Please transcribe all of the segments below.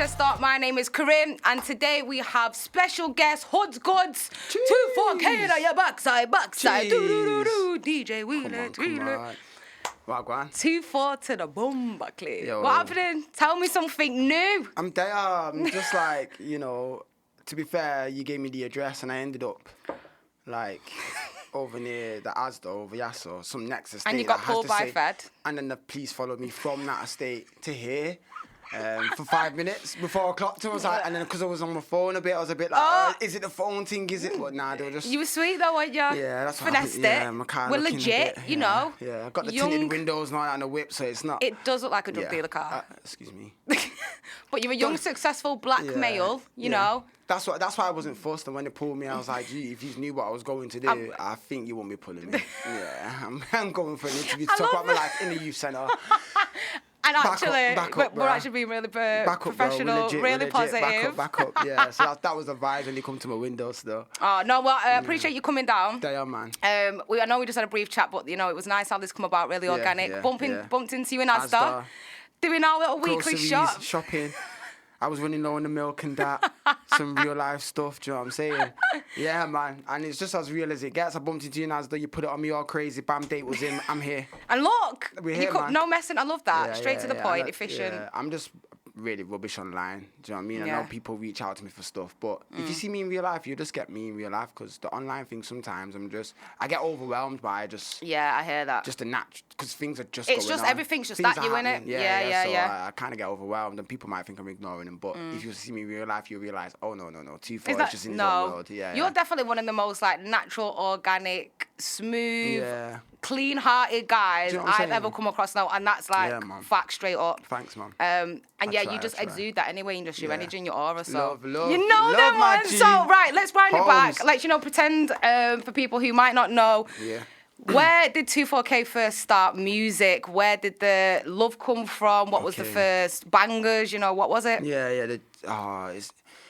Manchester. My name is Kerin, and today we have special guest Hoods Goods. 2-4-KAY on your backside. Do-do-do-do. DJ Wheeler. What, go on? 2-4 to the boom, Buckley. Yo. What happening? Tell me something new. I'm there. I'm just like, to be fair, you gave me the address and I ended up like over near the Asda, over Yasso, some next estate. And you got pulled by Fed. And then the police followed me from that estate to here. For 5 minutes before I clocked it, I was like, and then because I was on my phone a bit, I was a bit like, is it the phone thing? Is it? But nah, they were just. You were sweet though, weren't you? Yeah, that's what Finessed it. Yeah, my car. We're legit, bit, you know. Yeah, I got the tinted windows and all that and the whip, so it's not. It does look like a drug dealer car. Excuse me. But you're a young, successful black male, you know. That's why I wasn't fussed, and when they pulled me, I was like, gee, if you knew what I was going to do, I think you won't be pulling me. Yeah, I'm going for an interview to talk about my life in the youth centre. And actually, back up, we're actually being really professional, legit, really positive. Back up, yeah. So that was the vibe when you come to my window still. Oh, no, well, I appreciate you coming down. There, man. I know we just had a brief chat, but, it was nice how this come about, really organic. Bumped into you in Asda, doing our little weekly shopping. I was running low on the milk and that. Some real life stuff, do you know what I'm saying? Yeah, man. And it's just as real as it gets. I bumped into you in Asda, you put it on me all crazy, bam, date was in, I'm here. And look, we're here, man. No messing, I love that. Straight to the point, efficient. Yeah. I'm just really rubbish online, do you know what I mean? I know people reach out to me for stuff, but if you see me in real life, you just get me in real life, because the online thing sometimes I get overwhelmed by just... Yeah, I hear that. Just the because things are just It's just, everything's just at you, innit? Yeah. So I kind of get overwhelmed, and people might think I'm ignoring them, but if you see me in real life, you realise, oh, no, 2-4 is just in his own world. Yeah, You're definitely one of the most, natural, organic, smooth... clean-hearted guys I've ever come across now, and that's fact straight up. Thanks, man. And you just exude that anyway, and just your energy and your aura. So love, you know that, man. So right, let's wind it back. Pretend for people who might not know. Yeah. Where did 2-4-KAY first start music? Where did the love come from? What was the first bangers? What was it? Yeah.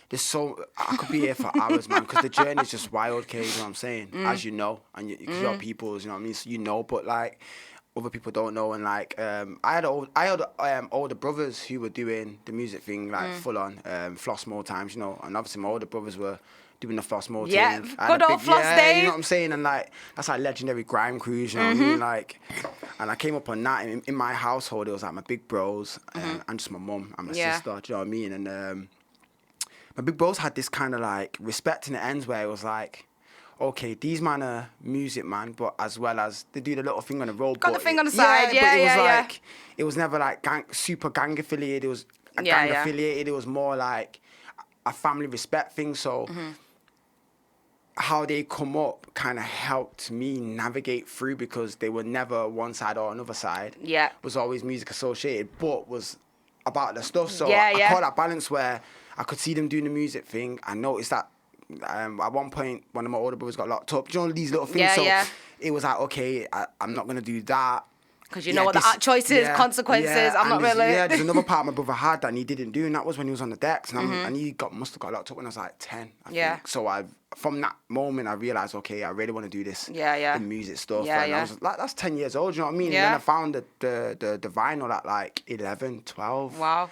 There's so I could be here for hours, man, because the journey is just wild, Kay. You know what I'm saying? As you know, and because you're people's, you know what I mean. So but other people don't know, and I had older brothers who were doing the music thing full on, floss more times, and obviously my older brothers were doing the floss more thing. Yeah, good old floss days. You know what I'm saying? And that's legendary grime crews, you know what I mean? And I came up on that in my household. It was my big bros and just my mum and my sister. Do you know what I mean? And my big bros had this kind of respect in the ends where it was okay, these man are music man, but as well as they do the little thing on the road. Got the thing on the side, but it was it was never super gang affiliated. It was gang affiliated. It was more a family respect thing. So how they come up kind of helped me navigate through, because they were never one side or another side. Yeah, was always music associated, but was about the stuff. So I caught that balance where I could see them doing the music thing. I noticed that at one point, one of my older brothers got locked up. Do you know these little things? It was okay, I'm not going to do that. Because you know what the choices, consequences, I'm not really... Yeah, there's another part my brother had that he didn't do, and that was when he was on the decks. And he must have got locked up when I was 10, I think. So from that moment, I realised, okay, I really want to do this the music stuff. I was that's 10 years old, you know what I mean? And then I found the vinyl at 11, 12. Wow.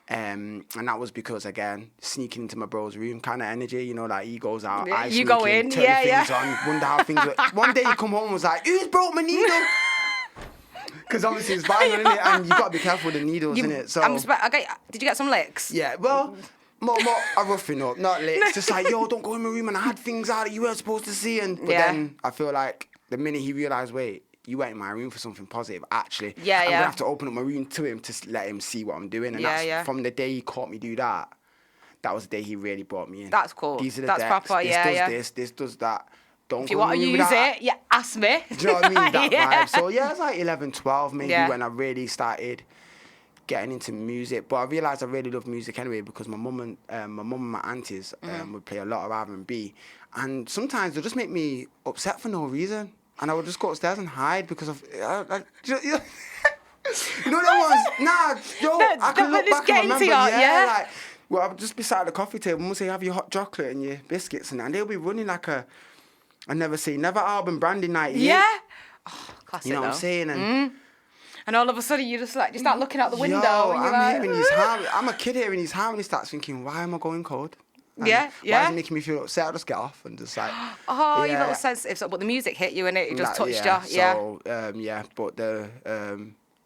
And that was because, again, sneaking into my bro's room kind of energy, he goes out, I you go in, turn things on, wonder how things were. One day he come home and was like, who's broke my needle? Because obviously it's vinyl, innit? And you got to be careful with the needles, innit? So, did you get some licks? Yeah, well, more a roughing up, not licks. Just yo, don't go in my room, and I had things out that you weren't supposed to see. But then I feel the minute he realised, wait, you went in my room for something positive, actually. I'm going to have to open up my room to him to let him see what I'm doing. And that's from the day he caught me do that, that was the day he really brought me in. That's cool. These are the decks. Proper, this does that. If you want to use it, ask me. Do you know what I mean? That vibe. So it was 11, 12 maybe when I really started getting into music. But I realised I really love music anyway, because my mum and my aunties would play a lot of R&B. And sometimes they'll just make me upset for no reason. And I would just go upstairs and hide because of... you know that ones? I can look back and remember, well, I'll just be sat at the coffee table and we'll say, have your hot chocolate and your biscuits and that. And they'll be running a Never Say Never album branding night. Yeah. Oh, classic, you know what I'm saying? And And all of a sudden you just start looking out the window. And you're I'm a kid hearing his harmony starts thinking, why am I going cold? And yeah. Why is it making me feel upset? I'll just get off and just like... you felt sensitive. So, but the music hit you and it just touched you. So, but the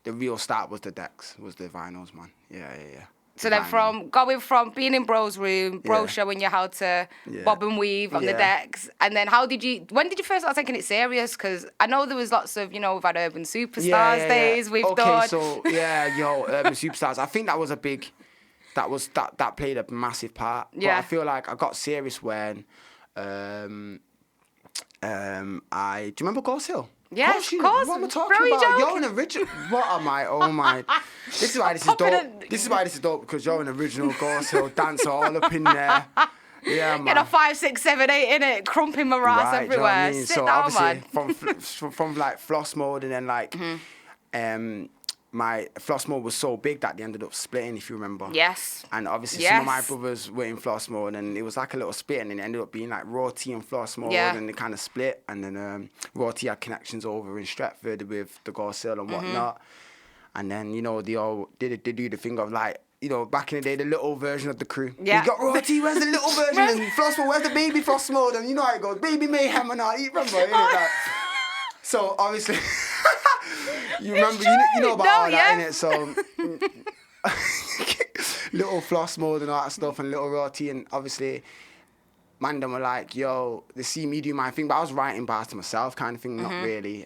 real start was the decks, was the vinyls, man. Yeah. So then going from being in Bro's room, Bro showing you how to bob and weave on the decks, and then when did you first start taking it serious? Because I know there was lots of, we've had Urban Superstars days, we've done. Okay, so, Urban Superstars. I think that was a big, that played a massive part. Yeah. But I feel like I got serious when, do you remember Ghost Hill? Yes, of course. What am I talking about? You're an original. What am I? Oh my! This is why this is dope. This is why this is dope, because you're an original Ghost Hill dancer, all up in there. Yeah, man. 5, 6, 7, 8 in it, crumping my ass everywhere. You know what I mean? Sit down, man. From like floss mode, and then like, my floss mode was so big that they ended up splitting, if you remember. Yes. And obviously some of my brothers were in floss mode, and it was like a little split, and it ended up being like Raw T and floss mode, and they kind of split. And then Raw T had connections over in Stretford with the Ghost Hill and whatnot. And then, they all they do the thing of like, back in the day, the little version of the crew. Yeah. You got Raw T, where's the little version? And floss mode, where's the baby floss mode? And you know how it goes, baby mayhem and all. You remember, like. So obviously... You remember, you know about all that, innit? So, little floss mode and all that stuff, and little Raw T, and obviously, man, them were like, yo, they see me do my thing, but I was writing bars to myself, kind of thing, not really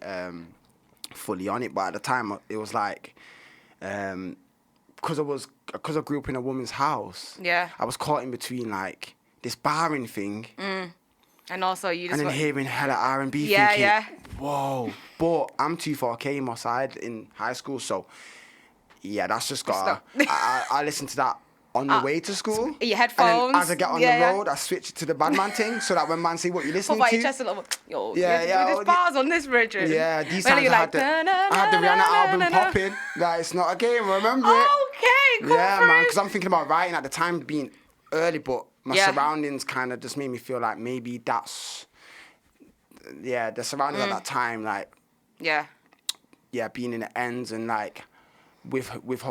fully on it, but at the time, it was like, because I grew up in a woman's house, I was caught in between, like, this barring thing, and also you just... And then hearing hella R&B thinking, whoa. But I'm 2/4KAY in my side in high school, so yeah, that's just got... I listened to that on the way to school. Your headphones. And then as I get on the road, I switch it to the bad man thing, so that when man say what you're listening to... Your chest a little... There's bars on this, Richard. Yeah, these times I had the Rihanna album popping. That it's not a game, remember it? Okay, cool. Yeah, man, because I'm thinking about writing at the time being early, but my surroundings kind of just made me feel like maybe that's... Yeah, the surroundings at that time, like... Yeah, being in the ends and like with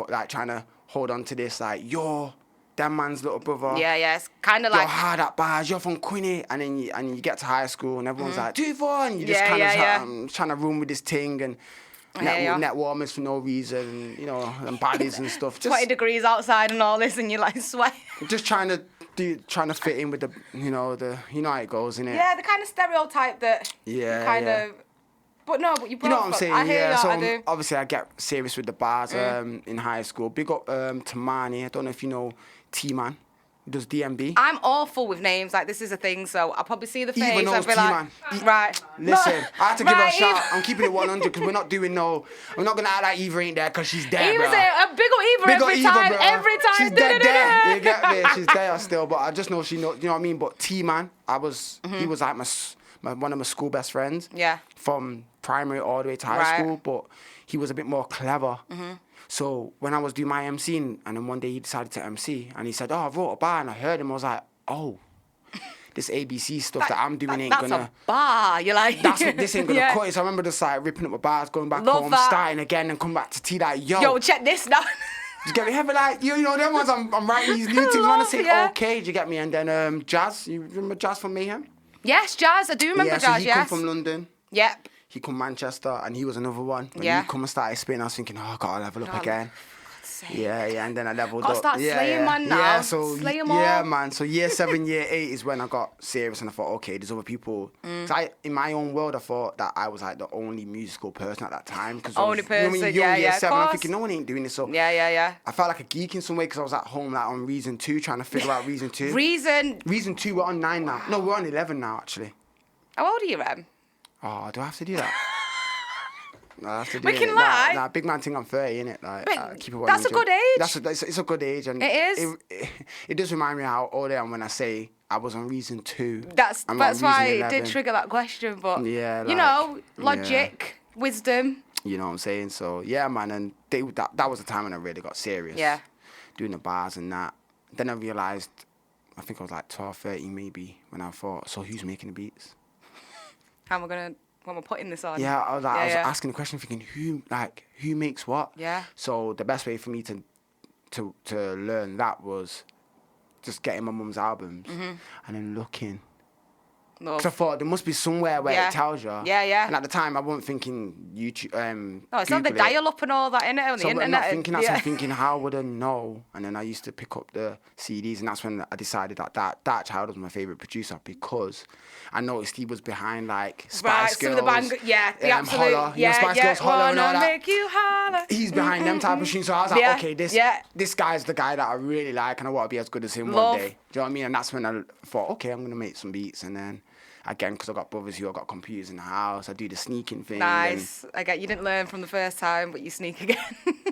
like trying to hold on to this, like you're that man's little brother. Yeah, it's kind of like you're hard at bars, you're from Quinny, and then you get to high school and everyone's like 2-4, and you just kind of trying to room with this thing and net warmers for no reason, and bodies and stuff. Just 20 degrees outside and all this, and you're like sweat. Just trying to fit in with the how it goes, innit? Yeah, the kind of stereotype that of. But you know what I'm saying? I hear so I do. Obviously I get serious with the bars in high school. Big up to Manny. I don't know if you know T-Man. He does DMB. I'm awful with names. Like, this is a thing, so I'll probably see the face and be like, right. Listen, I had to give her a shout. I'm keeping it 100 because we're not going to act like Eva ain't there because she's there, Eva's a big ol' Eva every time. She's dead there. You get me? She's there still, but I just know she knows, you know what I mean? But T-Man, he was like one of my school best friends. Yeah. From primary all the way to high school, but he was a bit more clever. So when I was doing my MCing, and then one day he decided to MC, and he said, I wrote a bar, and I heard him, I was like, oh, this ABC stuff that I'm doing ain't gonna... That's a bar, you're like... This ain't gonna cut it. So I remember just like ripping up my bars, going back home, starting again, and coming back to T, like, yo, check this now. You get me? Heavy like, them ones I'm writing these new things, I wanna say, okay, do you get me? And then Jazz, you remember Jazz from Mayhem? Yes, Jazz, I do remember Jazz, he come from London. Yep. He come Manchester, and he was another one. When he come and started spitting, I was thinking, I gotta level up again. Yeah, and then I leveled up. Gotta start slaying man now. Yeah, so slay 'em yeah, all. man. So year 7, year 8 is when I got serious, and I thought, okay, there's other people. So in my own world, I thought that I was like the only musical person at that time. Only person, year 7, I'm thinking no one ain't doing this. So yeah. I felt like a geek in some way because I was at home like on Reason 2, trying to figure out Reason 2. Reason 2, we're on 9 now. No, we're on 11 now actually. How old are you, Rem? Oh, do I have to do that? We can lie. Nah, big man thing I'm 30, innit? Like, keep it that's a good age. It's a good age, and it is. It does remind me how old I am when I say I was on Reason 2. That's why it did trigger that question, but logic, wisdom. You know what I'm saying? So yeah, man, and that was the time when I really got serious. Yeah. Doing the bars and that. Then I realised, I think I was like 12, 13 maybe, when I thought, so who's making the beats? How am I gonna when we're putting this on. Yeah, I was asking the question, thinking who makes what. Yeah. So the best way for me to learn that was just getting my mum's albums and then looking. Because I thought there must be somewhere where it tells you. Yeah. And at the time, I wasn't thinking YouTube. No, it's not the dial-up and all that, innit? On the internet. I'm not thinking that. So I'm thinking, how would I know? And then I used to pick up the CDs, and that's when I decided that Child was my favourite producer, because I noticed he was behind like Spice Girls. Some of the the absolute. Holler, Spice Girls, Holler and all that. Make you holler. He's behind them type of tunes. So I was like, okay, this guy's the guy that I really like, and I want to be as good as him one day. Do you know what I mean? And that's when I thought, okay, I'm gonna make some beats, and then. Again, because I got brothers who have got computers in the house, I do the sneaking thing. Nice. You didn't learn from the first time, but you sneak again.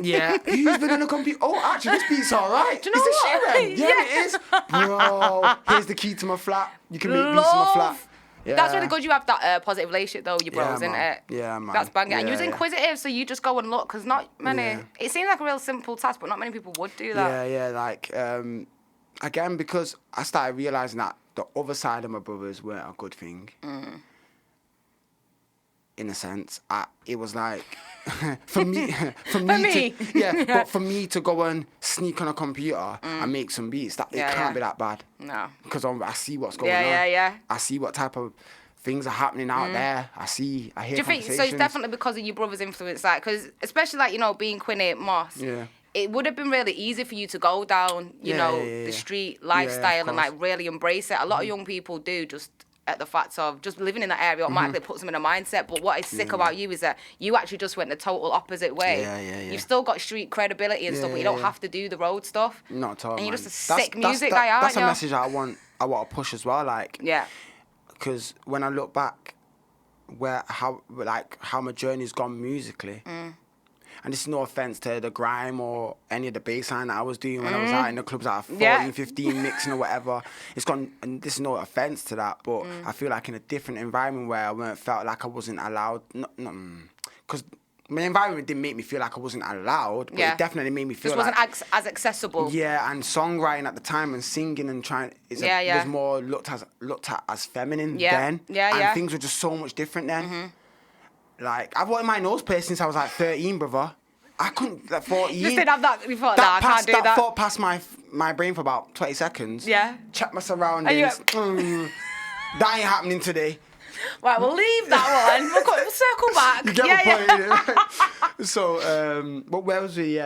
Yeah. Who's been on a computer? Oh, actually, this beat's all right. Do you know what? Sheeran. Yeah, it is. Bro, here's the key to my flat. You can make beats in my flat. Yeah. That's really good you have that positive relationship, though, with your bros, isn't it? Yeah, man. That's banging. Yeah, and you was inquisitive, so you just go and look, because not many... Yeah. It seems like a real simple task, but not many people would do that. Yeah, again, because I started realising that the other side of my brothers weren't a good thing. In a sense, it was like for me, but for me to go and sneak on a computer and make some beats, it can't be that bad. No, because I see what's going on. Yeah. I see what type of things are happening out there. I hear. Do you think so? It's definitely because of your brother's influence, because especially being Quinny Moss. Yeah. It would have been really easy for you to go down, the street lifestyle and really embrace it. A lot of young people do, just at the fact of just living in that area automatically puts them in a mindset. But what is sick about you is that you actually just went the total opposite way. Yeah. You've still got street credibility and stuff, but you don't have to do the road stuff. Not at all. And you're just a sick music guy, aren't That's you? a message I want to push as well. Yeah. Because when I look back, how my journey's gone musically. And this is no offence to the grime or any of the bassline that I was doing when I was out in the clubs at 14, 15, mixing or whatever. It's gone, and this is no offence to that, but I feel like in a different environment where I felt like I wasn't allowed, because my environment didn't make me feel like I wasn't allowed, but it definitely made me feel like... It wasn't as accessible. Yeah, and songwriting at the time and singing and trying... was more looked at as feminine then. And things were just so much different then. I've wanted my nose pierced since I was 13, brother. I couldn't, 14. You just didn't have that, you thought, I can't do that. That thought passed my brain for about 20 seconds. Yeah. Check my surroundings. That ain't happening today. Right, we'll leave that one. We'll circle back. You get my point. So, but where was we?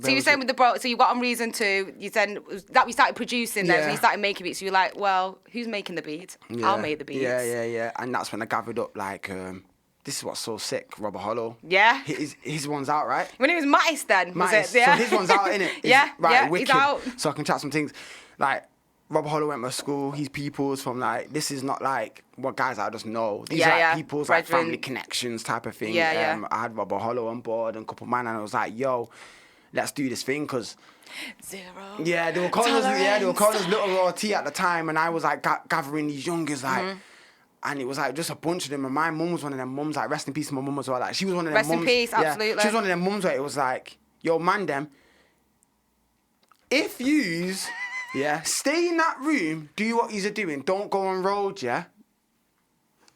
So you were saying with the bro, so you got on Reason 2, you said that we started producing then, so you started making beats, so you're like, well, who's making the beats? Yeah. I'll make the beats. Yeah. And that's when I gathered up, this is what's so sick, Robert Hollow. Yeah. His one's out, right? When it was Mattis then, was it? Yeah. So his one's out, innit? Wicked. He's out. So I can chat some things. Robert Hollow went to school, he's people's from this is not what guys I just know. These are people's family connections type of thing. I had Robert Hollow on board and a couple of man, and I was like, yo, let's do this thing, because zero. Yeah, they were calling us Little Raw T at the time, and I was gathering these youngers and it was just a bunch of them. And my mum was one of them mums, rest in peace, my mum as well. She was one of them mums. Rest in peace, absolutely. She was one of them mums where it was yo, man, them, if yous, stay in that room, do what yous are doing, don't go on road,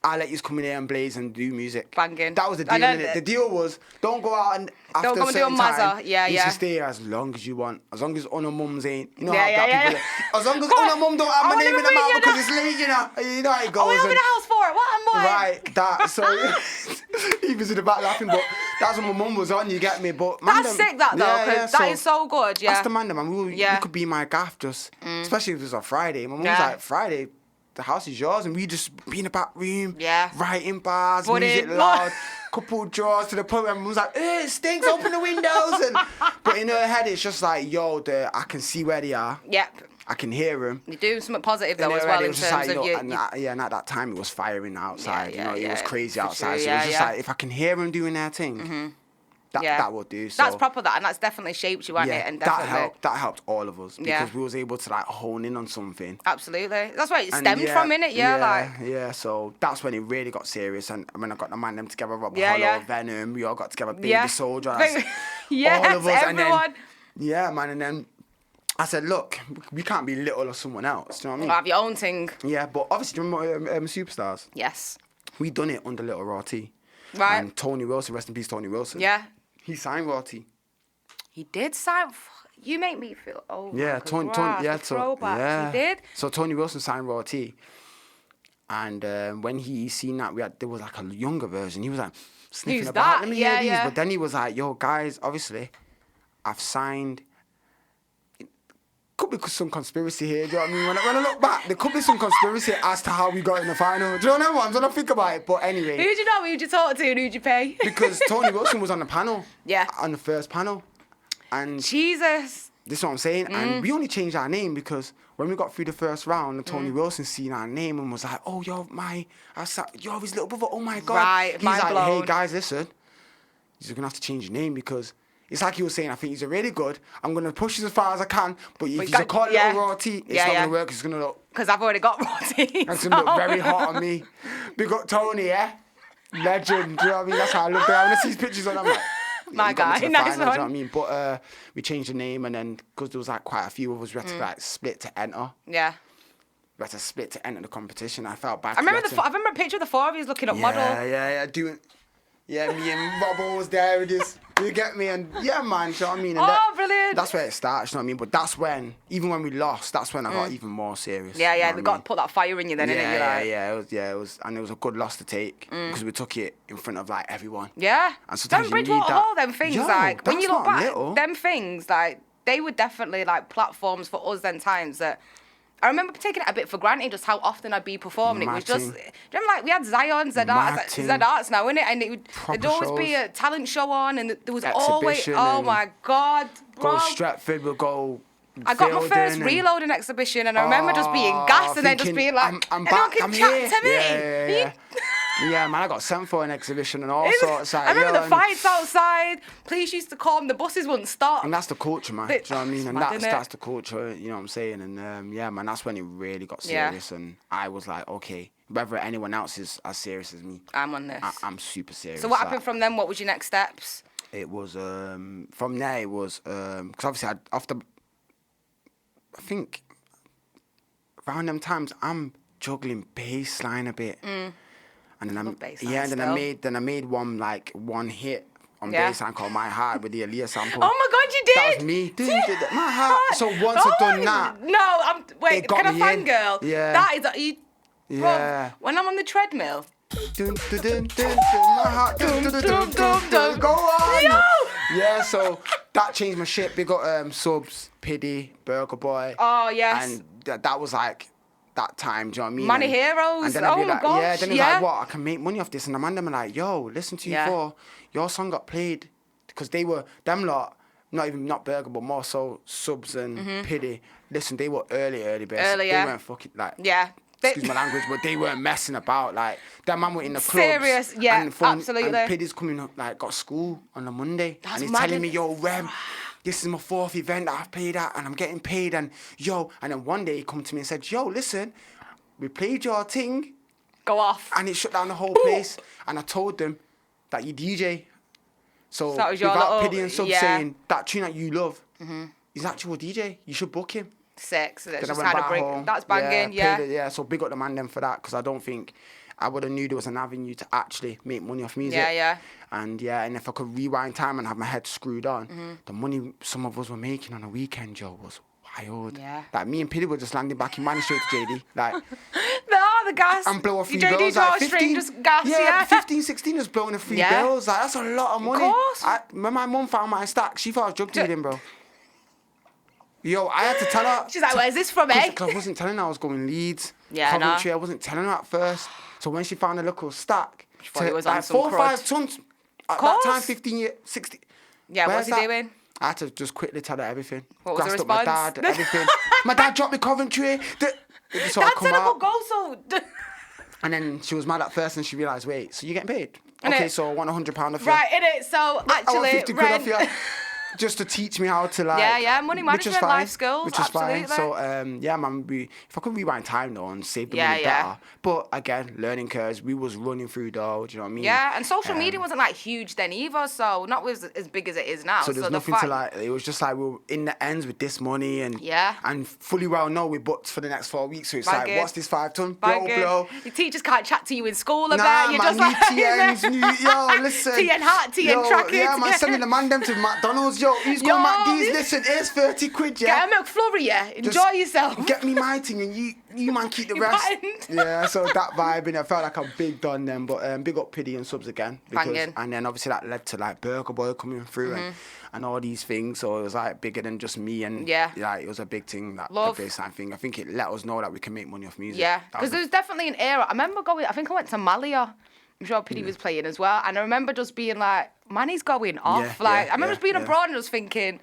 I'll let you come in here and blaze and do music. Banging. That was the deal, innit? The deal was, don't go out and after don't go a certain and do a time, you should stay here as long as you want. As long as Unna mums ain't, you know how black people are. As long as Unna mum don't have my name in the mouth because it's late, you know how it goes. Oh, we open a house for it, what am I? Right, that, so, he was in the back laughing, but that's what my mum was on, you get me? But man, that's sick, that, though, because that is so good, That's the man, man. You could be my gaff just, especially if it was on Friday. My mum was Friday, the house is yours, and we just be in the back room, writing bars, music loud, couple drawers to the point where my mum's like, it stinks, open the windows. But in her head, it's just yo, I can see where they are. Yep. I can hear them. You're doing something positive, though, as well, in terms of and at that time, it was firing outside. It was crazy outside. So it was just if I can hear them doing their thing, that will do. So that's proper, and that's definitely shaped you, hasn't it? And that helped all of us because we was able to hone in on something. Absolutely, that's where it stemmed from, innit? Yeah. So that's when it really got serious, and when I got the man them together, Robert Hollow, Venom, we all got together, Baby Soldier, all of us, everyone. And then I said, look, we can't be Little or someone else. Do you know what I mean? Have your own thing. Yeah, but obviously, do you remember Superstars? Yes. We done it under Little Raw T. Right. And Tony Wilson, rest in peace, Tony Wilson. Yeah. He signed Raw T. He did sign. You make me feel old. Yeah, Tony. Yeah, He did. So Tony Wilson signed Raw T. And when he seen that, there was like a younger version. He was like sniffing Who's about. that? Let me hear these. Yeah. But then he was like, "Yo, guys, obviously, I've signed." Could be some conspiracy here. Do you know what I mean? When I look back, there could be some conspiracy as to how we got in the final. Do you know what I'm trying to think about it? But anyway. Who'd you know? Who'd you talk to? And who'd you pay? Because Tony Wilson was on the panel. Yeah. On the first panel. And Jesus. this is what I'm saying. And we only changed our name because when we got through the first round, Tony Wilson seen our name and was like, "Oh, you're his little brother. Oh my God." Right, He's mind like, blown. "Hey guys, listen. You're gonna have to change your name because it's like he was saying, I think he's really good. I'm gonna push as far as I can, but if you call it Little Raw T, it's not gonna work. It's gonna look because I've already got Raw T. It's gonna look very hot on me." Big up Tony, yeah? Legend. Do you know what I mean? That's how I look at him. When I see his pictures on, I'm like, my guy, nice one. Do you know what I mean? But we changed the name, and then because there was like quite a few of us, we had to like split to enter. Yeah. We had to split to enter the competition. I felt bad. I remember a picture of the four of you looking up model. Yeah, doing. Yeah, me and Robbo was there with this. You get me? And yeah, man, you know what I mean? And brilliant. That's where it starts, you know what I mean? But that's when, even when we lost, that's when I got even more serious. Yeah, they got to put that fire in you then, innit? It was, and it was a good loss to take because we took it in front of like everyone. Yeah. And sometimes them you need Bridgewater that. Hall, them things, like, when you look back, them things, like, they were definitely like platforms for us then times that I remember taking it a bit for granted just how often I'd be performing. It was just, do you remember, like, we had Zion, Z Arts now, innit? And there'd always be a talent show on, and there was always, oh my God, bro. Go Stratford, we'll go. I got my first reloading exhibition, and I remember just being gassed and then just being like, I'm back, I'm here. To me. Yeah, man, I got sent for an exhibition and all sorts. Like, I remember the fights outside. Police used to call them. The buses wouldn't stop. And that's the culture, man. Do you know what I mean? And mad, that's the culture, you know what I'm saying? And yeah, man, that's when it really got serious. And I was like, okay, whether anyone else is as serious as me, I'm on this. I'm super serious. So what happened from then? What was your next steps? It was, from there, it was, because obviously I think around them times, I'm juggling bass line a bit. And then I made one hit on bassline called My Heart with the Aaliyah sample. Oh my God, you did! That was me. Dude, My Heart. So once I've done that, can I fangirl? Yeah. That is bro, when I'm on the treadmill. My heart. Go on. Yo! Yeah, so that changed my shit. Big up Subs, Piddy, Burger Boy. Oh yes. And that was like that time, do you know what I mean? Money Heroes. And then oh I'd be my like, gosh. yeah, then it's like, what? I can make money off this. And the man them are like, yo, listen to you for your song got played because they were them lot, not Burger, but more so Subs and Piddy. Listen, they were early best. They weren't fucking like excuse my language, but they weren't messing about. Like that man were in the clubs. Serious, yeah, and absolutely. And Piddy's coming up, like got school on a Monday, That's and he's telling me, yo, Rem, this is my 4th event that I've played at, and I'm getting paid, and then one day he come to me and said, yo, listen, we played your thing. Go off. And it shut down the whole place. And I told them that you DJ. So that was your without Piddy and Sub saying that tune that you love, he's actually a DJ. You should book him. Sick. So that's Then just how to bring. home. That's banging. Yeah. So big up the man then for that because I don't think I would have knew there was an avenue to actually make money off music. Yeah. And if I could rewind time and have my head screwed on, the money some of us were making on a weekend, Joe, was wild. Yeah. Like me and Piddy were just landing back in Manny Street to JD. Like the gas. And blow a few JD bills. Like 15, just gas, 15, 16 was blowing a few bills. Like that's a lot of money. Of course. When my mum found my stack, she thought I was drug dealing, bro. Yo, I had to tell her. She's like, where's this from, eh? Because I wasn't telling her I was going Leeds. Yeah, Coventry, I wasn't telling her at first. So when she found a little stack, she thought it was like on some 4 or 5 crud. tons. At that time, 15 years, 60. Yeah, what's he doing? I had to just quickly tell her everything. What was the Grassed up my response? dad, everything. My dad dropped me Coventry. That's a good go, so. And then she was mad at first and she realised, wait, so you're getting paid? Okay, so I want £100 off you. Right, innit? So I want actually, 50 quid off you. just to teach me how to like. Money management, life skills, which is absolutely. fine. So man, if I could rewind time though and save the money better. But again, learning curves. We was running through though. Do you know what I mean? Yeah, and social media wasn't like huge then either, so not as big as it is now. So there's nothing to like. It was just like we were in the ends with this money and and fully well know we booked for the next 4 weeks. So it's like, what's this 5 ton? Blow. Your teachers can't chat to you in school about. Nah, You're man, just new like TNs, listen. TN hat, TN trackers. Yeah, man, sending the man them to McDonald's. Yo, who's got McD's? Listen, here's 30 quid, yeah. Get a McFlurry, yeah. Enjoy yourself. Get me my thing and you man keep the rest. Yeah, so that vibe, and I felt like a big done then. But big up Piddy and Subs again. And then obviously that led to like Burger Boy coming through and all these things. So it was like bigger than just me and like it was a big thing, that the baseline thing. I think it let us know that we can make money off music. Yeah, because there was definitely an era. I remember I think I went to Malia. I'm sure Piddy was playing as well. And I remember just being like, man, he's going off. I remember just being abroad and just thinking,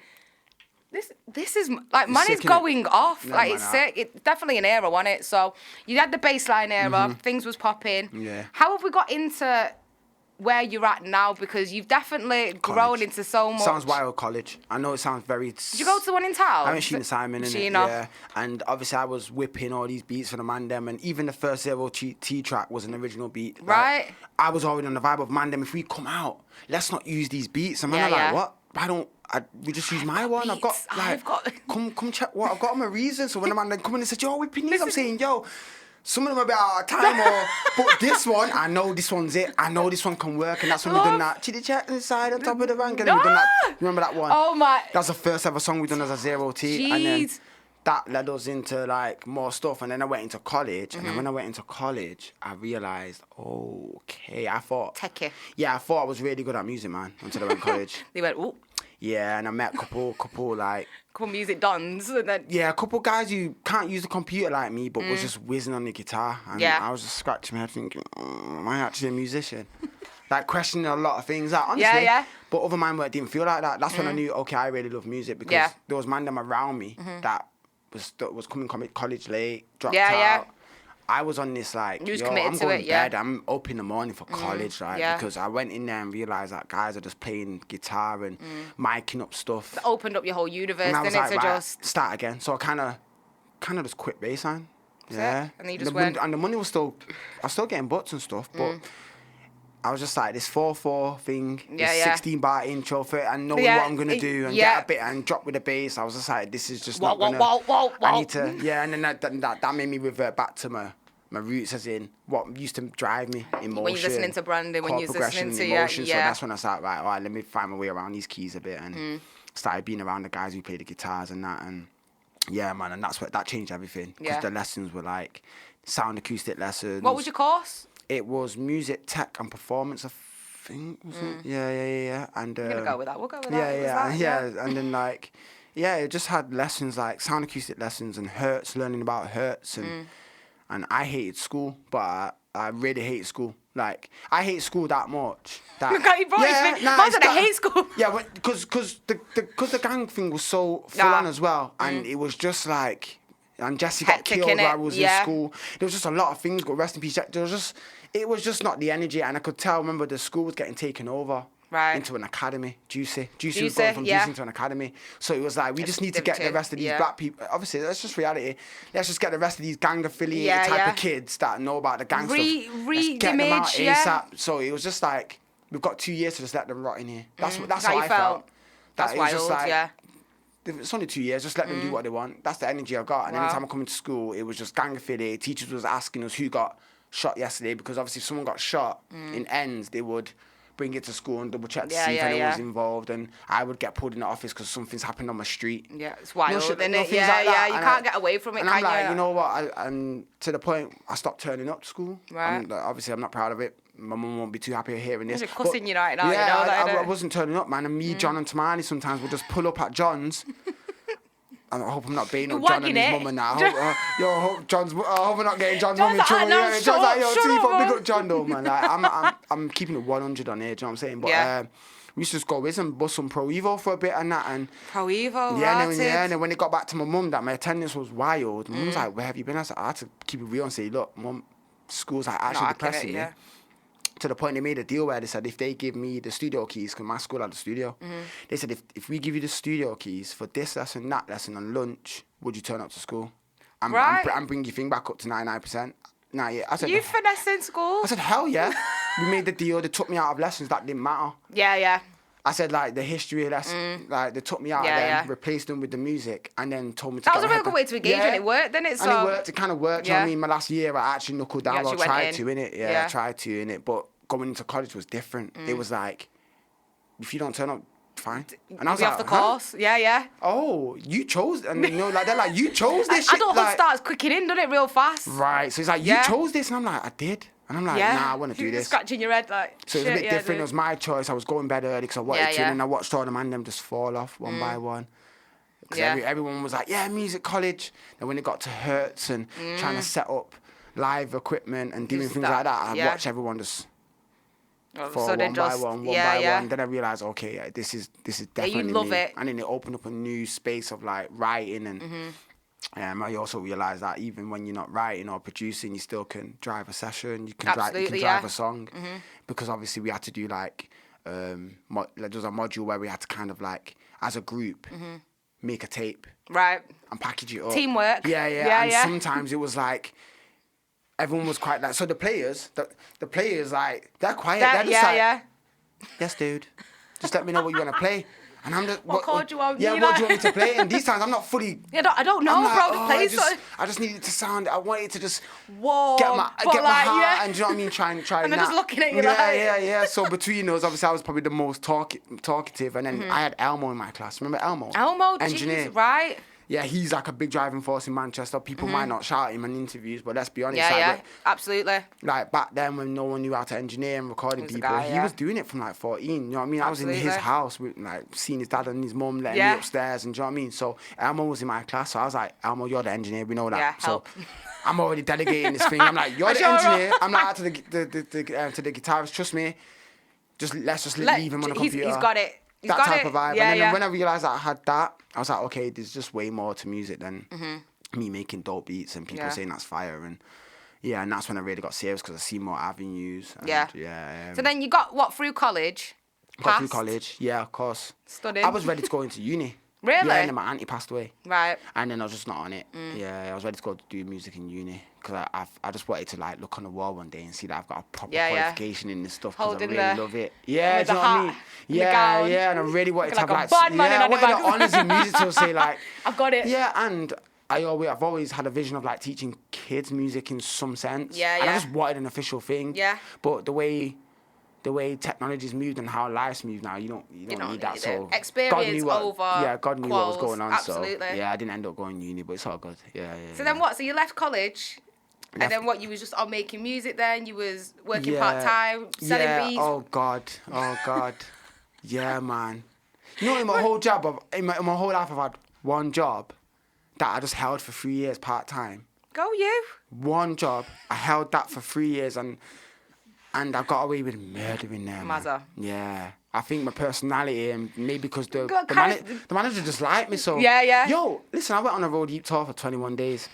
this is like, man is going off. Yeah, like, it's sick. It's definitely an era, wasn't it? So you had the baseline era, things was popping. Yeah. How have we got into where you're at now? Because you've definitely grown into so much. Sounds wild, college. I know it sounds very... Did you go to the one in town? I went Sheena Simon, innit? Yeah. And obviously I was whipping all these beats for the Mandem, and even the first Zero T track was an original beat. Right. Like, I was already on the vibe of Mandem. If we come out, let's not use these beats. And man, like, what? We just use my one. Beats. I've got come check what I've got them a reason. So when the man then come in and said, yo, whipping these, I'm saying, yo, some of them are a bit out of time, but this one, I know this one's it. I know this one can work, and that's when we done that chitty chat inside on top of the rank, and we done that. Remember that one? Oh my! That's the first ever song we done as a Zero T, and then that led us into like more stuff. And then I went into college, and then when I went into college, I realized, okay, I thought I thought I was really good at music, man. Until I went to college. They went, ooh. Yeah, and I met a couple music dons, and then a couple guys who can't use the computer like me, but was just whizzing on the guitar, and I was just scratching my head thinking, am I actually a musician? Like questioning a lot of things, like, honestly. But other man didn't feel like that. That's when I knew, okay, I really love music, because there was man them around me that was coming college late, dropped out. I was on this like, I'm going to bed. I'm up in the morning for college, because I went in there and realised that guys are just playing guitar and micing up stuff. It opened up your whole universe, and I was didn't like, it? Just start again. So I kind of just quit baseline. Yeah. And you just went. And the money was still, I was still getting butts and stuff, but I was just like, this 4/4 thing, this 16 bar intro for it, and knowing what I'm going to do, and get a bit and drop with the bass. I was just like, this is just not going to... I need to... And then that made me revert back to my roots, as in what used to drive me, emotion. When you're listening to Brandon, when you're listening to emotion. So that's when I started, all right, let me find my way around these keys a bit, and started being around the guys who play the guitars and that, and yeah, man, and that changed everything, because the lessons were like sound acoustic lessons. What was your course? It was music, tech, and performance, I think. Was it? Yeah. And we're gonna go with that. We'll go with that. Yeah. And then like, it just had lessons like sound acoustic lessons and hertz, learning about hertz, and I hated school, but I really hated school. Like, I hate school that much. Look how you brought it. I hate school. Yeah, because the gang thing was so full on as well, and it was just like. And Jesse got killed while I was in school. There was just a lot of things. Rest in peace. It was just not the energy, and I could tell. Remember, the school was getting taken over into an academy. Juicy was going from Juicy into an academy. So it was like, we just need to get the rest of these black people. Obviously, that's just reality. Let's just get the rest of these gang affiliated type of kids that know about the gang stuff. Let's get them out ASAP. So it was just like, we've got 2 years to just let them rot in here. That's how I felt. That's wild. It's only 2 years, just let them do what they want. That's the energy I got. And anytime I come into school, it was just gang affiliated. Teachers was asking us who got shot yesterday, because obviously if someone got shot in ends, they would bring it to school and double check to see if anyone was involved. And I would get pulled in the office because something's happened on my street. Yeah, it's wild, isn't it? Yeah, you can't get away from it, and I'm like, you know what? And to the point, I stopped turning up to school. Right. Obviously, I'm not proud of it. My mum won't be too happy hearing this. You're cussing you right now, I wasn't turning up, man. And me, John and Tamani sometimes would just pull up at John's. I hope I'm not beating up John and his mum and that. I hope I'm not getting John's mum in trouble. John's like, yo, big up John though, man. Like, I'm keeping it 100 on here, do you know what I'm saying? But we used to just go with and bust some Pro Evo for a bit and that. And Pro Evo, and then when it got back to my mum, that my attendance was wild. My mum's like, where have you been? I had to keep it real and say, look, mum, school's like actually depressing me. To the point they made a deal where they said if they give me the studio keys, because my school had a studio, they said if we give you the studio keys for this lesson, that lesson, and lunch, would you turn up to school? And bring your thing back up to 99%. Nah, yeah. I said, you finessing school? I said, hell yeah. We made the deal. They took me out of lessons that didn't matter. Yeah. I said, like, the history lesson, like, they took me out of them, replaced them with the music, and then told me to That was a really good way to engage, and it worked, didn't it? And it worked. It kind of worked. You know what I mean? My last year, I actually knuckled down. I tried to, innit? Yeah, I tried to, innit? But going into college was different. It was like, if you don't turn up, fine. And I was like, off the course. Yeah. Oh, you chose, and you know, like, they're like, you chose this shit. Adulthood starts clicking in, doesn't it, real fast? Right. So it's like, you chose this, and I'm like, I did. And I'm like, nah, I want to do this. Scratching your head like, so it was a bit different. It was my choice. I was going bed early because I wanted to, and I watched all the man them just fall off one by one. Because everyone was like, yeah, music college. And when it got to Hertz and trying to set up live equipment and doing things like that, I watched everyone just fall one by one. Then I realised, okay, this is definitely you love me. it. And then it opened up a new space of like writing and... I also realised that even when you're not writing or producing, you still can drive a session. You can drive a song, because obviously we had to do like there was a module where we had to kind of like as a group make a tape, right, and package it up. Teamwork. Yeah. And sometimes it was like everyone was quite like the players like they're quiet. They're just like, yes, dude, just let me know what you want to play. And I'm just, what chord do you want? Yeah, what do you want me to play? And these times I'm not fully... I don't know, like, bro. I just need it to sound... I want it to just get my heart and, do you know what I mean? Try and they're just looking at you Yeah. So between us, obviously I was probably the most talkative. And then I had Elmo in my class. Remember Elmo? Engineer. Geez, right. Yeah, he's like a big driving force in Manchester. People might not shout him in interviews, but let's be honest. Absolutely. Like back then when no one knew how to engineer and recording people, he was doing it from like 14. You know what I mean? Absolutely. I was in his house, with, like seeing his dad and his mum letting me upstairs, and do you know what I mean? So Elmo was in my class, so I was like, Elmo, you're the engineer. We know that. Yeah, help. So I'm already delegating this thing. I'm like, you're the engineer. I'm like to the guitarist. Trust me. Let's just leave him on the computer. He's got it. That type of vibe. And then when I realised that I had that, I was like, okay, there's just way more to music than me making dope beats and people saying that's fire. And and that's when I really got serious because I see more avenues. And, so then you got through college? Got through college, yeah, of course. Studying? I was ready to go into uni. Really? Yeah, and then my auntie passed away. Right. And then I was just not on it. Yeah, I was ready to go do music in uni because I just wanted to like look on the wall one day and see that I've got a proper qualification in this stuff because I really love it. Yeah, do you know what I mean? Yeah, and I really wanted to have like I wanted the honours in music to say like I've got it. Yeah, and I've always had a vision of like teaching kids music in some sense. Yeah. And I just wanted an official thing. Yeah. But the way technology's moved and how life's moved now, you don't need that. So experience God knew over what was going on. Absolutely. So yeah, I didn't end up going uni, but it's all good. Yeah. So then what? So you left college, and then what? You was just on making music. Then you was working part time, selling beats. Oh God. Yeah, man. You know, in my whole job, in my whole life, I've had one job that I just held for 3 years part time. Go you. One job, I held that for 3 years and I got away with murdering them. Mazza. Yeah. I think my personality and maybe because the manager just liked me. So yeah. Yo, listen, I went on a road heap tour for 21 days.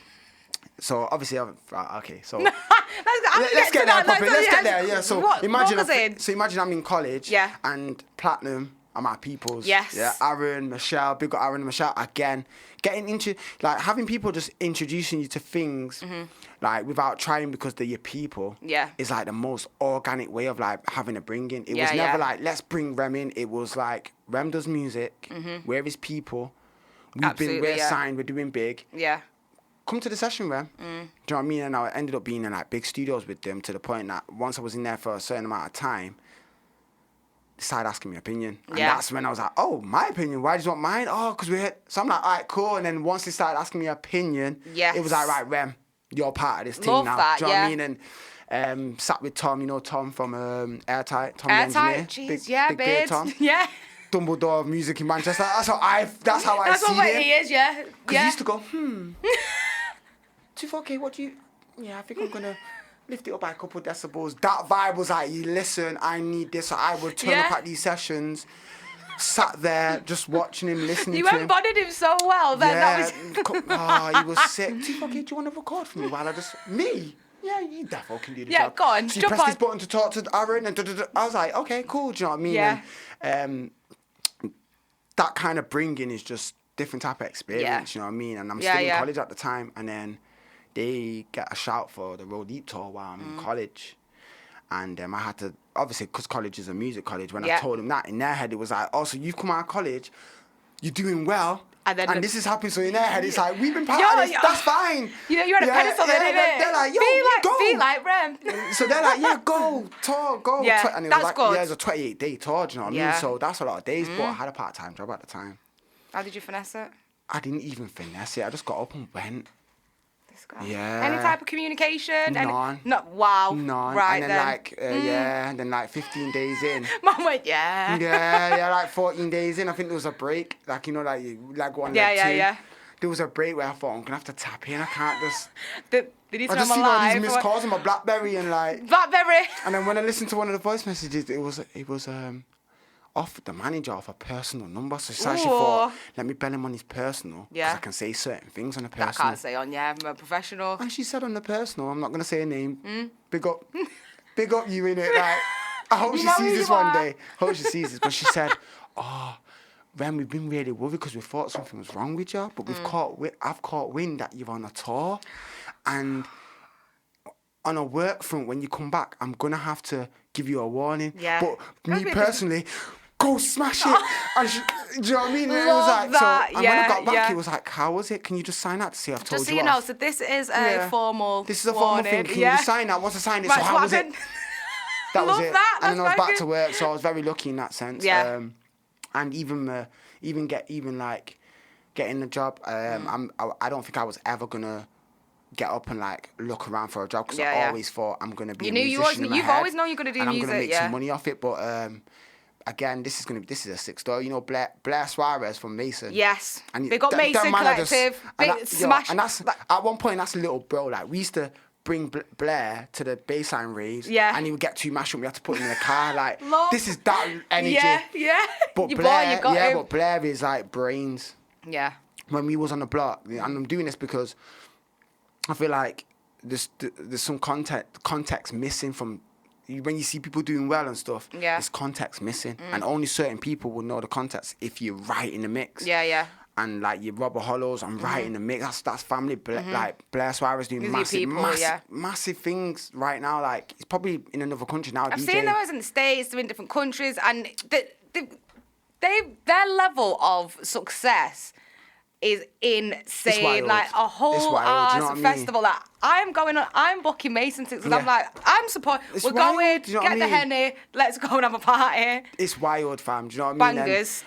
So obviously, okay. So let's get there, Poppy. Let's get there. Yeah. So imagine I'm in college. Yeah. And Platinum are my peoples. Yes. Yeah. Aaron, Michelle, big up Aaron and Michelle again. Getting into like having people just introducing you to things like without trying because they're your people. Yeah. Is like the most organic way of like having a bring in. It was never like let's bring Rem in. It was like Rem does music. We're his people. We're signed. We're doing big. Yeah. Come to the session, Rem. Do you know what I mean? And I ended up being in like big studios with them to the point that once I was in there for a certain amount of time, they started asking me opinion. And that's when I was like, oh, my opinion? Why do you want mine? Oh, because we're here. So I'm like, all right, cool. And then once they started asking me opinion, it was like, right, Rem, you're part of this team now. That, do you know what I mean? And sat with Tom, you know Tom from Airtight. Tom Airtight, jeez, big beard Tom. Yeah. Dumbledore of music in Manchester. That's how I see him. He is, yeah. Because he used to go, 2-4-K, what do you... Yeah, I think I'm going to lift it up by a couple of decibels. That vibe was like, you listen, I need this. So I would turn up at these sessions, sat there, just watching him, listening to him. You embodied him so well. Then he was sick. 2-4-K, do you want to record for me while I just... Me? yeah, you definitely can do the job. Yeah, go on, So you jump press on. this button to talk to Aaron, and I was like, okay, cool. Do you know what I mean? Yeah. And, that kind of bringing is just different type of experience. You know what I mean? And I'm still in college at the time, and then they get a shout for the Road Deep tour while I'm in college. And I had to, obviously, because college is a music college, when I told them that, in their head, it was like, oh, so you've come out of college, you're doing well, and this is happening. So in their head, it's like, we've been part of this, that's fine. You know, you're on a pedestal, isn't it? They're like, yo, go. Be like Rem. So they're like, yeah, go, tour, go. Yeah, and it that's was like, good. yeah, it was a 28-day tour, do you know what I mean? So that's a lot of days, but I had a part-time job at the time. How did you finesse it? I didn't even finesse it. I just got up and went. This guy. Yeah. Any type of communication? None. Wow. None. Right and then. and then 15 days in. Mum went, yeah. Yeah, 14 days in. I think there was a break. Like, you know, like one, like two. Yeah. There was a break where I thought, I'm going to have to tap in. I can't just... Did he I turn just my seen all live? these missed calls on my BlackBerry and like... Blackberry. And then when I listened to one of the voice messages, it was off the manager off a personal number. So she actually thought, let me bell him on his personal. Because I can say certain things on the personal. That I can't say on, I'm a professional. And she said on the personal, I'm not going to say a name. Big up you in it. Like, I hope she sees this one day. Hope she sees this. But she said, oh, Ren, we've been really worried because we thought something was wrong with you. But I've caught wind that you're on a tour. And on a work front, when you come back, I'm going to have to give you a warning. Yeah. But me personally... Go smash it. And do you know what I mean? Love it was like, that. So, and when I got back, it was like, how was it? Can you just sign that to say I've told just so you you know, off? so this is a formal This is a formal thing. Can you just sign that? Once I signed it, so how was it? That was it. That. And then I was back to work, so I was very lucky in that sense. Yeah. And even getting the job, I don't think I was ever gonna get up and like look around for a job because I always thought I'm gonna be a musician. You've always known you're gonna do and music, I'm gonna make some money off it, but again, this is a sick story. You know, Blair Suarez from Mason. Yes. And They got Mason Collective. Big smash. And that's at one point that's a little bro. Like we used to bring Blair to the baseline raves. Yeah. And he would get too mashed up. We had to put him in the car. Like this is that energy. Yeah. But you Blair, got him. but Blair is like brains. Yeah. When we was on the block, and I'm doing this because I feel like there's some context missing from. When you see people doing well and stuff, there's context missing. And only certain people will know the context if you're right in the mix. Yeah. And like your Robert Hollows, I'm right in the mix. That's family. Like Blair Suarez doing massive things right now. Like he's probably in another country now. I've seen them as in the States, they're in different countries, and their level of success is insane. Like a whole arts festival. Like I'm booking Mason because I'm like, I'm supporting. We're going, you know get the Henny, let's go and have a party. It's wild, fam. Do you know what I mean? Bangers.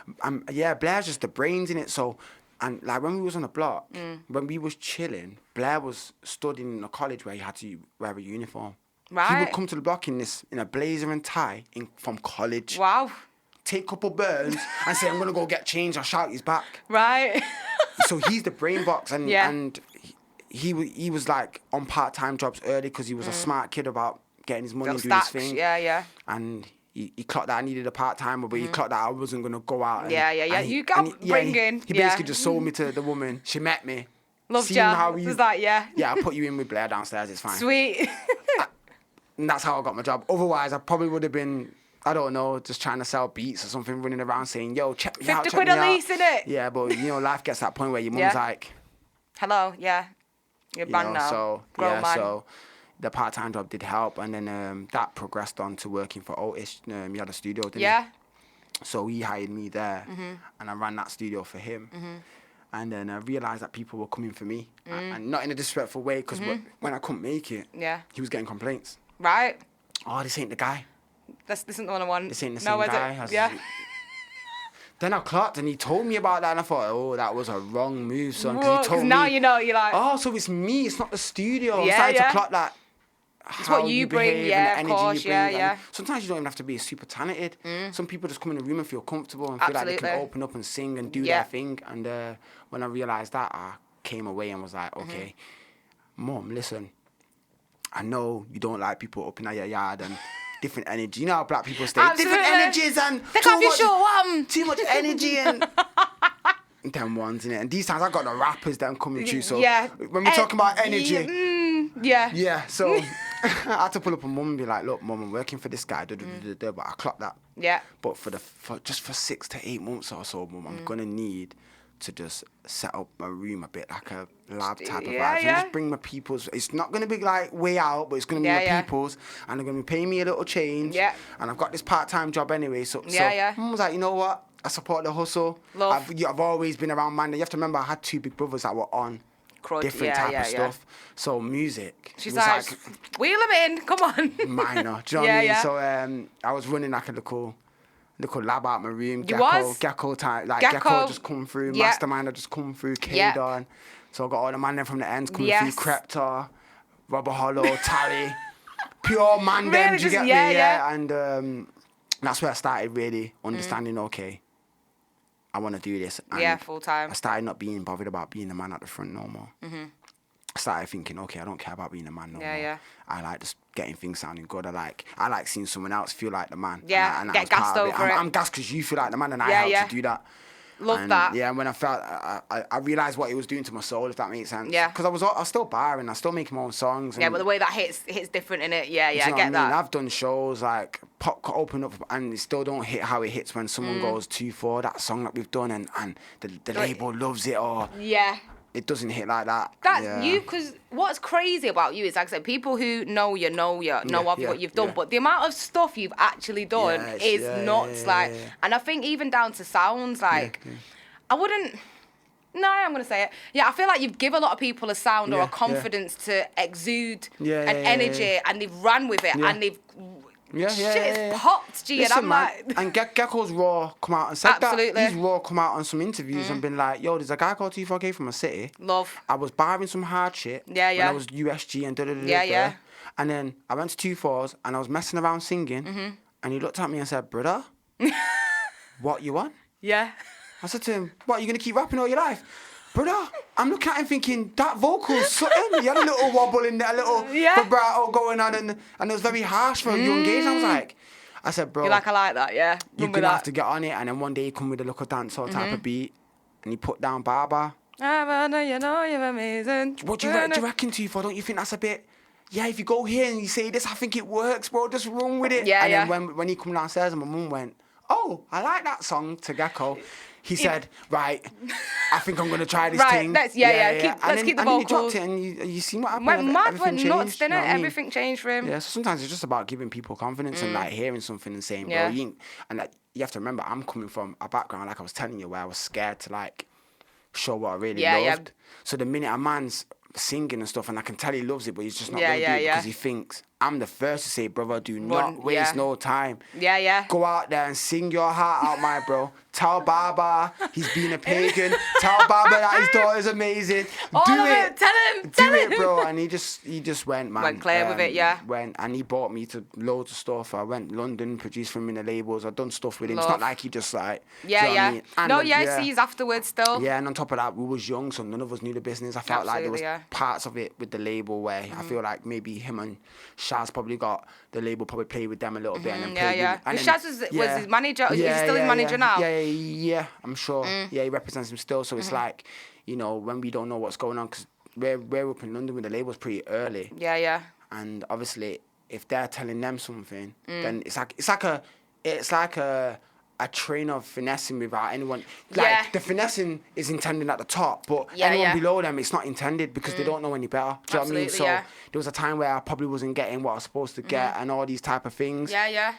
Blair's just the brains in it. So, and like when we was on the block, when we was chilling, Blair was studying in a college where he had to wear a uniform. Right. He would come to the block in a blazer and tie from college. Wow. Take a couple burns and say, I'm going to go get changed. I'll shout his back. Right. So he's the brain box. And he was like on part-time jobs early because he was a smart kid about getting his money and doing his thing. Yeah. And he clocked that I needed a part-timer, but he clocked that I wasn't going to go out. And, You got bringing. He basically just sold me to the woman. She met me. Loved you. Was that, Yeah, I'll put you in with Blair downstairs. It's fine. Sweet. And that's how I got my job. Otherwise, I probably would have been... I don't know, just trying to sell beats or something, running around saying, yo, check me out, 50 quid at least, innit? Yeah, but, you know, life gets to that point where your mum's like... Hello, yeah. You're banned now. So, so the part-time job did help. And then that progressed on to working for Otis. He had a studio, didn't he? So he hired me there, and I ran that studio for him. And then I realised that people were coming for me. And not in a disrespectful way, because when I couldn't make it, he was getting complaints. Right. Oh, this ain't the guy. This isn't the one I want. This ain't the same guy. Then I clocked and he told me about that and I thought, oh, that was a wrong move, son. Because he told me. Now you know, you're like... Oh, so it's me, it's not the studio. I'm starting to clock that. It's what you bring, and the of course, you bring. yeah. Sometimes you don't even have to be super talented. Some people just come in the room and feel comfortable and feel like they can open up and sing and do their thing. And when I realised that, I came away and was like, okay, Mom, listen, I know you don't like people up in your yard and... different energy. You know how black people stay. Absolutely. Different energies and too much energy and them ones, innit? And these times I got the rappers that I'm coming through. So when we're talking about energy, Yeah. Yeah, so I had to pull up on mum and be like, look, mum, I'm working for this guy, but I clocked that. Yeah. But just for 6 to 8 months or so, mum, I'm gonna need to just set up my room a bit like a lab type of vibes, and just bring my peoples. It's not gonna be like way out, but it's gonna be my peoples, and they're gonna be paying me a little change. Yeah. And I've got this part-time job anyway, so mum was like, you know what? I support the hustle. I've always been around man. You have to remember, I had 2 big brothers that were on different type of stuff. So music. She's like, wheel them in, come on. Minor. Do you know what I mean? So I was running like a little lab out my room. Gecko type. Like Gecko just come through. Mastermind just come through. K-Don. So I got all the man them from the ends coming through. Creptor, Robert Hollow, Tally. Pure man them, do you get me? Yeah. And that's where I started really understanding, okay, I want to do this. And full time. I started not being bothered about being the man at the front no more. I started thinking, okay, I don't care about being a man no more. Yeah. I like just getting things sounding good. I like seeing someone else feel like the man. Yeah, and get gassed over it. I'm gassed because you feel like the man, and I helped you do that. Love that. Yeah, and when I felt, I realised what it was doing to my soul, if that makes sense. Yeah. Because I was still barring, I was still making my own songs. Yeah, but the way that hits different in it. Yeah, I get that. I've done shows like pop open up, and it still don't hit how it hits when someone goes 2-4, that song that we've done, and the label loves it, or it doesn't hit like that. That's you, because what's crazy about you is, like I said, people who know of what you've done, but the amount of stuff you've actually done is nuts. And I think even down to sounds, like, I wouldn't. No, I'm going to say it. Yeah, I feel like you've given a lot of people a sound or a confidence to exude an energy, and they've ran with it, and they've. Shit's popped, G, Listen, and I'm like... And Gecko's raw come out and said Absolutely. that. He's raw come out on some interviews and been like, yo, there's a guy called TWO4KAY from a city. Love. I was barring some hard shit when I was USG and da-da-da-da-da. And then I went to 2-4s and I was messing around singing, and he looked at me and said, brother, what you want? Yeah. I said to him, what, you going to keep rapping all your life? Brother, I'm looking at him thinking, that vocal's something. He had a little wobble in there, a little vibrato going on, and it was very harsh for a young age. I said, bro. You're like, I like that, yeah. You're going to have to get on it. And then one day he come with a little dancehall type of beat, and he put down Baba. You know you're amazing. What do you reckon, T4? Don't you think that's a bit... Yeah, if you go here and you say this, I think it works, bro. Just run with it. Yeah, and then when he come downstairs and my mum went, oh, I like that song to Gecko. He said, right, I think I'm going to try this thing. Let's keep the vocals. And then he dropped it, and you see what happened. Went nuts, didn't it? Everything changed for him. Yeah, so sometimes it's just about giving people confidence and like hearing something and saying, bro, you have to remember, I'm coming from a background, like I was telling you, where I was scared to like show what I really loved. So the minute a man's singing and stuff, and I can tell he loves it, but he's just not going to do it because he thinks, I'm the first to say, brother, do not waste no time. Go out there and sing your heart out, my bro. Tell Baba he's been a pagan. Tell Baba that his daughter's amazing. Tell him. Do it, bro. And he just went, man. Went clear with it, Went, and he brought me to loads of stuff. I went London, produced for him in the labels. I've done stuff with him. It's not like he just like... sees afterwards still. Yeah, and on top of that, we was young, so none of us knew the business. I felt like there was parts of it with the label where I feel like maybe him and Shaz probably got... The label probably played with them a little bit and then played with... And Shaz was his manager. Is he still his manager now? Yeah, I'm sure. Yeah, he represents him still. So it's like, you know, when we don't know what's going on, because we're up in London with the labels pretty early. Yeah. And obviously, if they're telling them something, then it's like a train of finessing without anyone. Like the finessing is intended at the top, but anyone below them, it's not intended because they don't know any better. Do you know what I mean? So there was a time where I probably wasn't getting what I was supposed to get and all these type of things. Yeah.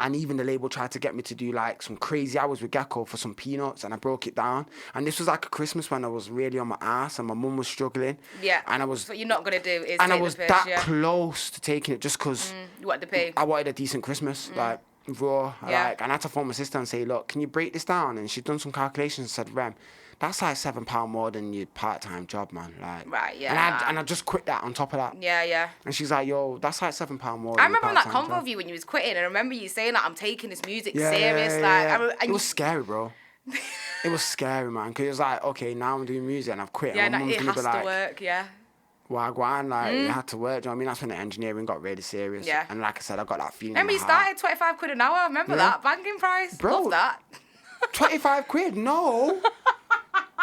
And even the label tried to get me to do like some crazy hours with Gecko for some peanuts, and I broke it down. And this was like a Christmas when I was really on my ass and my mum was struggling. Yeah. And I was... What you're not going to do is and take I was the piss, that close to taking it just because... You wanted to pay. I wanted a decent Christmas, like raw. And I had to phone my sister and say, look, can you break this down? And she'd done some calculations and said, Rem, that's like £7 more than your part-time job, man. Like, right, yeah. And I just quit that on top of that. Yeah. And she's like, yo, that's like £7 more. I remember that convo of you when you was quitting, and I remember you saying that I'm taking this music serious. It was scary, bro. It was scary, man. Because it was like, okay, now I'm doing music and I've quit. Yeah, and my mum's it gonna has be like, to work, yeah. Wagwan, like, it had to work. Do you know what I mean? That's when the engineering got really serious. Yeah. And like I said, I got that feeling. Remember you started 25 quid an hour? Remember that? Banging price? Bro, Love that. 25 quid? No.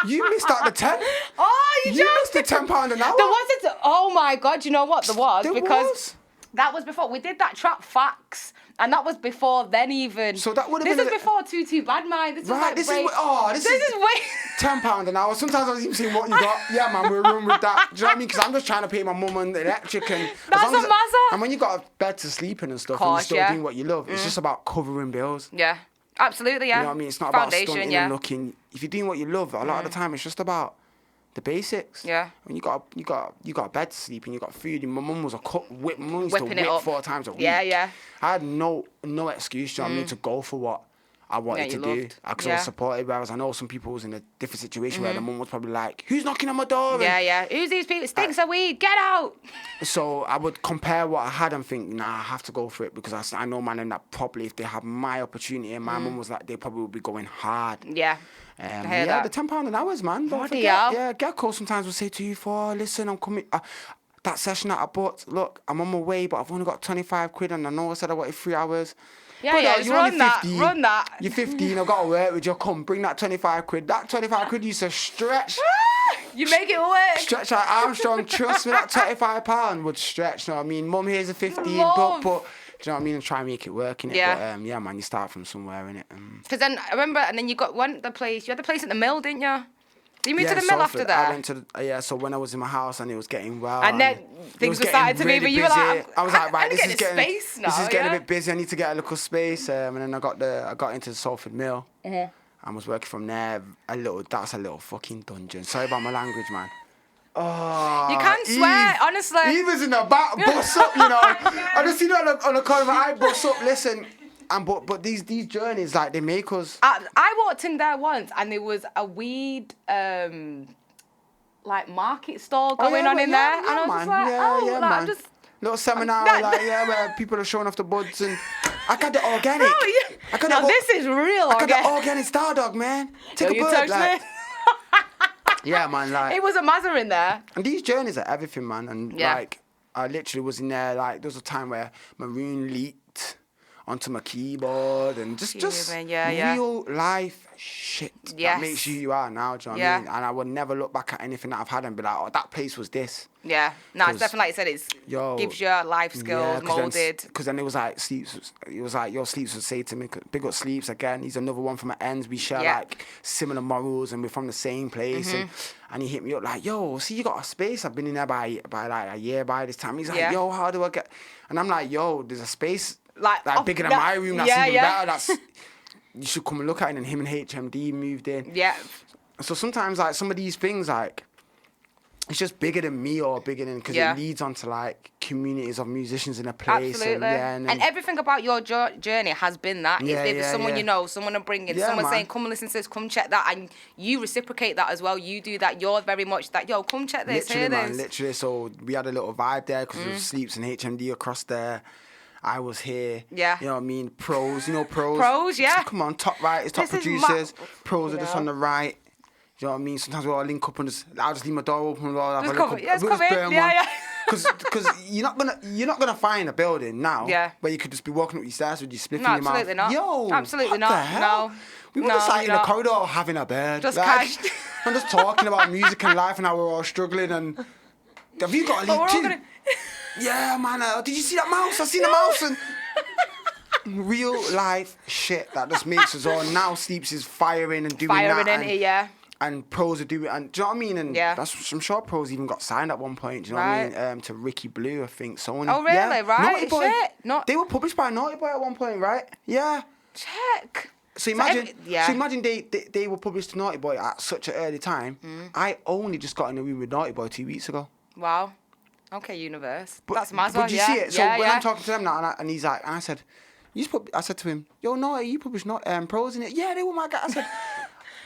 You missed out the 10. Oh, you missed the £10 an hour. There wasn't. Oh my God! You know what? There was was. That was before we did that trap facts, and that was before then even. So that would have been. This is before Too Bad Mind. This right. is like this is way. £10 an hour. Sometimes I was even saying what you got. Yeah, man, we're room with that. Do you know what I mean? Because I'm just trying to pay my mum and the electric and. That's a mazza. And when you got a bed to sleep in and stuff, and you're still doing what you love, it's just about covering bills. Yeah, absolutely. Yeah. You know what I mean? It's not about stunting and looking. If you're doing what you love, a lot of the time it's just about the basics. Yeah. When you got a bed to sleep and you got food. And my mum was a cook. My mum used to Whipping it whip up 4 times a week. Yeah, yeah. I had no excuse. Do you know what I mean? To go for what I wanted to do. Because I was supported. Whereas I know some people was in a different situation where the mum was probably like, "Who's knocking on my door?" Yeah. Who's these people? Stinks of weed. Get out. So I would compare what I had and think, nah, I have to go for it because I know, man, and that probably if they had my opportunity and my mum was like, they probably would be going hard. Yeah. Yeah, the £10 an hour, man. Don't forget. Yeah, get a call sometimes will say to you, listen, I'm coming. That session that I booked, look, I'm on my way, but I've only got 25 quid and I know I said I wanted 3 hours. Yeah, you're run that. You're 15, I've got to work with you. Come, bring that 25 quid. That 25 quid used to stretch. You make it work. Stretch like Armstrong. Trust me, that £25 would stretch. You know what I mean? Mum, here's a 15, but do you know what I mean? And try and make it work, innit? Yeah. But, yeah, man, you start from somewhere, innit? Because then, I remember, and then you got you had the place at the mill, didn't you? You moved to the mill after that? I went to so when I was in my house and it was getting well. And then things were starting to move, but you were like, I was like, right, this is space now, this is getting a bit busy. I need to get a little space. And then I got into the Salford Mill. Mm-hmm. I was working from there. That's a little fucking dungeon. Sorry about my language, man. Oh, you can't swear, honestly. Eve was in the back, bust up, you know. I just see that on the corner of my eye, bust up, listen. But these journeys, like, they make us. I walked in there once and there was a weed like market stall going on in there, and I was just like, man. just little seminar, where people are showing off the buds, and I got the organic. This is real. I got the organic Star Dog, man. Take a bud, like. Yeah, man, like. It was a mazza in there. And these journeys are everything, man, and like, I literally was in there, like, there was a time where Maroon leaked onto my keyboard and just real life shit that makes you are now, do you know what I mean? And I would never look back at anything that I've had and be like, oh, that place was this. Yeah, no, it's definitely like you said, it gives you life skills, moulded. Because then it was like Sleeps, it was like your Sleeps would say to me, big up Sleeps again, he's another one from my ends, we share like similar morals and we're from the same place. And he hit me up like, yo, see, you got a space. I've been in there by like a year by this time. He's like, yo, how do I get? And I'm like, yo, there's a space like bigger than my room. That's even better. That's you should come and look at it. And him and HMD moved in. Yeah. So sometimes like some of these things like it's just bigger than me or bigger than because it leads on to like communities of musicians in a place. Absolutely. And everything about your journey has been that. If there's someone you know, someone to bring in, someone saying, come and listen to this, come check that, and you reciprocate that as well. You do that. You're very much that, yo, come check this, literally, hear man, this. Literally, so we had a little vibe there because there was Sleeps and HMD across there. I was here. Yeah. You know what I mean? Pros, you know pros? Pros, yeah. Come on, top writers, top producers. Pros are just on the right. You know what I mean? Sometimes we all link up and I'll just leave my door open. Just come in. Yeah. Because you're not gonna find a building now where you could just be walking up your stairs with your spliff in your mouth. Absolutely not. Yo, absolutely not. The hell? No. We were just like in the corridor having a bird. Just cashed. I'm just talking about music and life and how we're all struggling and have you got a leak too? Yeah, man. Did you see that mouse? I seen the mouse and real life shit that just makes us all now. Sleeps is firing and doing that. And pros are doing, and do you know what I mean? And that's, I'm sure pros even got signed at one point. Do you know what I mean? To Ricky Blue, I think. Sony. Oh really? Yeah. Right. Naughty Boy. Shit. They were published by Naughty Boy at one point, right? Yeah. Check. So imagine, they were published to Naughty Boy at such an early time. I only just got in the room with Naughty Boy 2 weeks ago. Wow. Okay, universe. That's my But do you see it? So when I'm talking to them now, and he's like, and I said, I said to him, yo, Naughty, you published pros in it? Yeah, they were my guy. I said,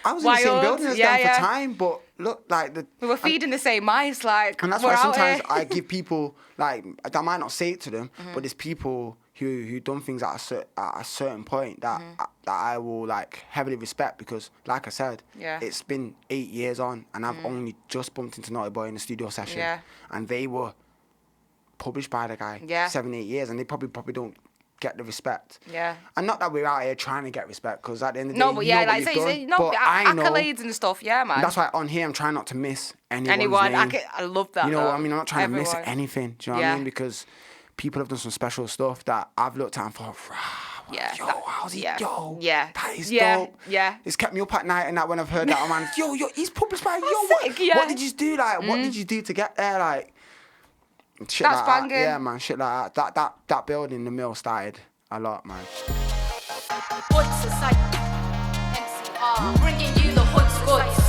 I was in the same building as them for time, but look, like we were feeding the same mice, like. And that's why sometimes I give people like I might not say it to them, but there's people who done things at a certain point that I will like heavily respect because, like I said, it's been 8 years on, and I've only just bumped into Naughty Boy in a studio session, and they were published by the guy 7-8 years, and they probably don't get the respect. Yeah. And not that we're out here trying to get respect, because at the end of the No, day, but you yeah, know like what you've say, done. But I know, accolades and stuff, yeah, man. that's why on here I'm trying not to miss anyone's Anyone, name. I love that. You know though. what I mean? I'm not trying to miss Everyone. anything. Do you know what I mean? Because people have done some special stuff that I've looked at and thought, yeah, yo, how's he? Yo, yeah, that is dope. Yeah, it's kept me up at night and that when I've heard that. I'm like, yo, he's published by Sick, yeah. what did you do? Like, what did you do to get there? Like, shit That's like banging. that. Yeah, man, shit like that. That building, the mill started a lot, man. What's the site? MCR, bringing you the hot scots.